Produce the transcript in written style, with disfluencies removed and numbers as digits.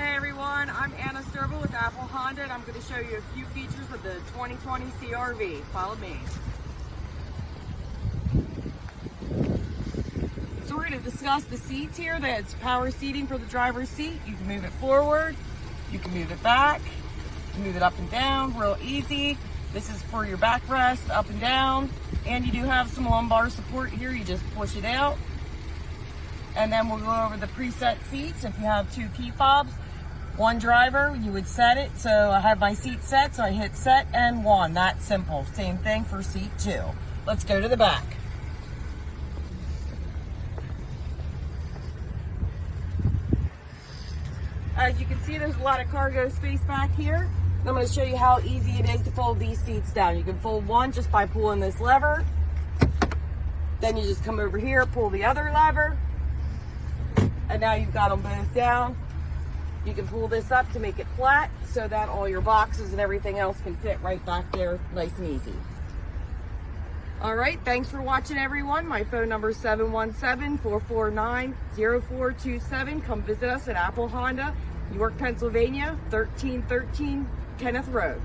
Hey everyone, I'm Anna Sturble with Apple Honda, and I'm going to show you a few features of the 2020 CR-V. Follow me. So we're going to discuss the seats here. That's power seating for the driver's seat. You can move it forward, you can move it back, you can move it up and down, real easy. This is for your backrest, up and down, and you do have some lumbar support here. You just push it out. And then we'll go over the preset seats. If you have two key fobs, one driver, you would set it. So I have my seat set, so I hit set and one. That's simple. Same thing for seat two. Let's go to the back. As you can see, there's a lot of cargo space back here. I'm going to show you how easy it is to fold these seats down. You can fold one just by pulling this lever. Then you just come over here, pull the other lever. And now you've got them both down. You can pull this up to make it flat so that all your boxes and everything else can fit right back there nice and easy. All right, thanks for watching everyone. My phone number is 717-449-0427. Come visit us at Apple Honda, York, Pennsylvania, 1313 Kenneth Road.